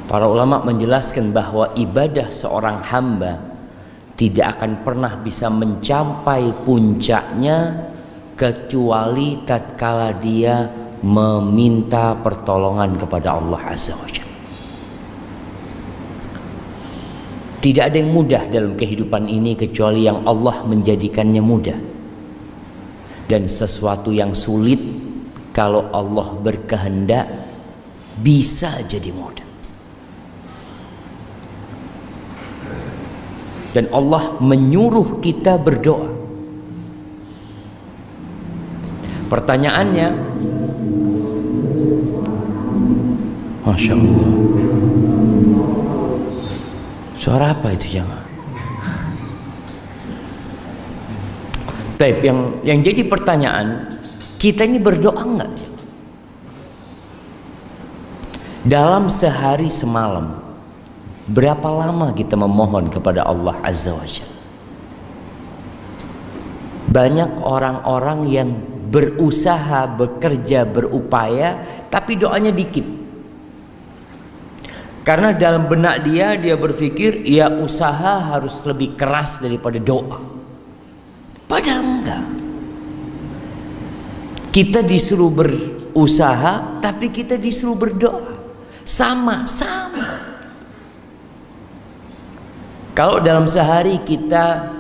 Para ulama menjelaskan bahwa ibadah seorang hamba tidak akan pernah bisa mencapai puncaknya kecuali tatkala dia meminta pertolongan kepada Allah Azza wa Jalla. Tidak ada yang mudah dalam kehidupan ini kecuali yang Allah menjadikannya mudah. Dan sesuatu yang sulit kalau Allah berkehendak bisa jadi mudah. Dan Allah menyuruh kita berdoa. Pertanyaannya, Masya Allah, suara apa itu jemaah? Taib, yang jadi pertanyaan, kita ini berdoa enggak? Dalam sehari semalam, berapa lama kita memohon kepada Allah Azza wa Jalla? Banyak orang-orang yang berusaha, bekerja, berupaya, tapi doanya dikit. Karena dalam benak dia berpikir, ya usaha harus lebih keras daripada doa. Padahal enggak. Kita disuruh berusaha, tapi kita disuruh berdoa. Sama-sama. Kalau dalam sehari kita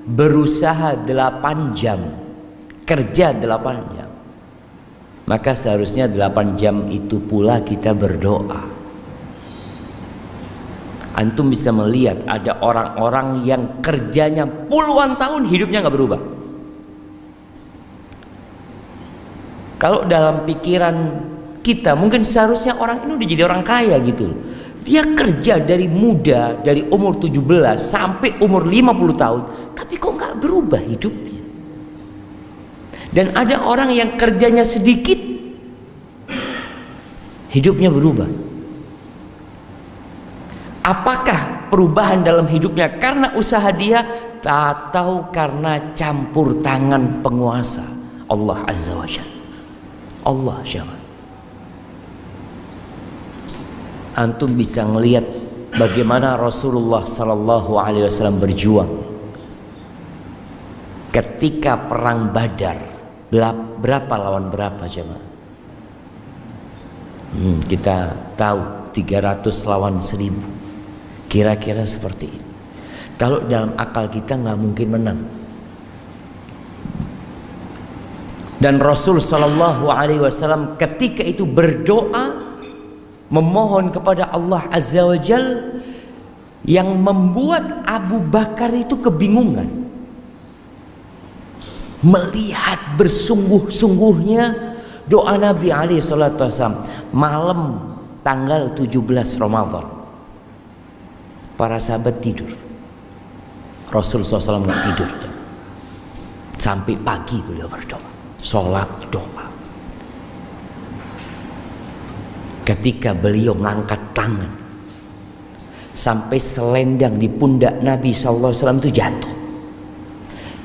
berusaha 8 jam, kerja 8 jam, maka seharusnya 8 jam itu pula kita berdoa. Antum bisa melihat ada orang-orang yang kerjanya puluhan tahun hidupnya nggak berubah. Kalau dalam pikiran kita mungkin seharusnya orang ini udah jadi orang kaya gitu. Dia kerja dari muda, dari umur 17 sampai umur 50 tahun, tapi kok nggak berubah hidupnya. Dan ada orang yang kerjanya sedikit, hidupnya berubah. Apakah perubahan dalam hidupnya karena usaha dia atau karena campur tangan penguasa Allah Azza wa Jalla? Allah Jalla. Antum bisa melihat bagaimana Rasulullah Sallallahu Alaihi Wasallam berjuang ketika perang Badar. Berapa lawan berapa jemaah? Kita tahu 300 lawan 1000. Kira-kira seperti itu. Kalau dalam akal kita nggak mungkin menang. Dan Rasul Sallallahu Alaihi Wasallam ketika itu berdoa, memohon kepada Allah Azza wa Jal, yang membuat Abu Bakar itu kebingungan. Melihat bersungguh-sungguhnya doa Nabi alaihi salatu wasallam malam tanggal 17 Ramadan. Para sahabat tidur. Rasul SAW nggak tidur. Sampai pagi beliau berdoa. Sholat doa. Ketika beliau mengangkat tangan, sampai selendang di pundak Nabi SAW itu jatuh.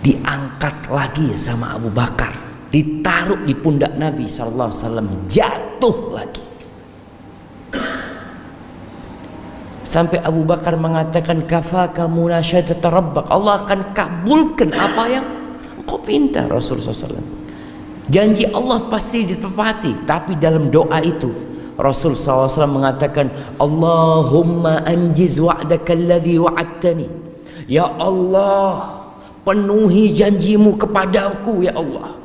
Diangkat lagi sama Abu Bakar, ditaruh di pundak Nabi SAW, jatuh lagi. Sampai Abu Bakar mengatakan, kafaka munasyadat rabbak, Allah akan kabulkan apa yang engkau pinta. Rasulullah SAW, janji Allah pasti ditepati. Tapi dalam doa itu Rasul SAW mengatakan, Allahumma anjiz wa'daka alladhi wa'adtani. Ya Allah, penuhi janjimu kepadaku ya Allah.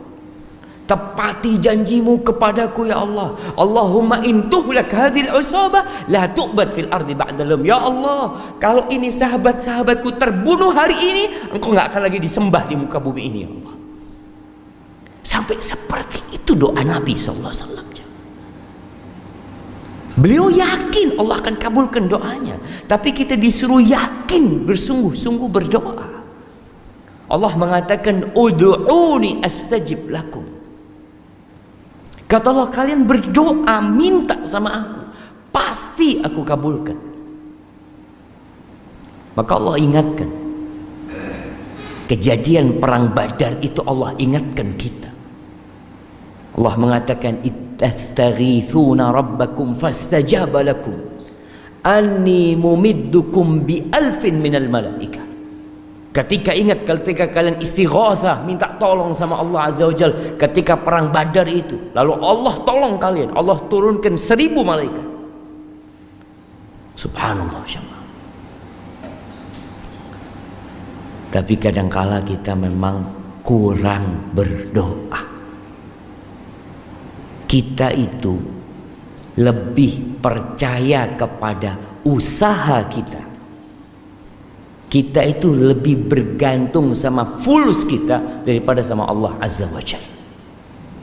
Tepati janjimu kepadaku ya Allah. Allahumma intuhlak hadhil usabah la tu'bad fil ardi ba'dalum. Ya Allah, kalau ini sahabat-sahabatku terbunuh hari ini, engkau gak akan lagi disembah di muka bumi ini ya Allah. Sampai seperti itu doa Nabi SAW. Beliau yakin Allah akan kabulkan doanya, tapi kita disuruh yakin, bersungguh-sungguh berdoa. Allah mengatakan, ud'uni astajib lakum. Kata Allah, kalian berdoa, minta sama aku, pasti aku kabulkan. Maka Allah ingatkan, kejadian perang Badar itu Allah ingatkan kita. Allah mengatakan, ittastaghithuna rabbakum fastajaba lakum anni mumiddukum bi alfin minal malaika. Ketika ingat, ketika kalian istighatsah, minta tolong sama Allah Azza wa Jalla ketika perang Badar itu, lalu Allah tolong kalian, Allah turunkan 1000 malaikat. Subhanallah jemaah. Tapi kadangkala kita memang kurang berdoa. Kita itu lebih percaya kepada usaha kita. Kita itu lebih bergantung sama fulus kita daripada sama Allah Azza wa Jalla.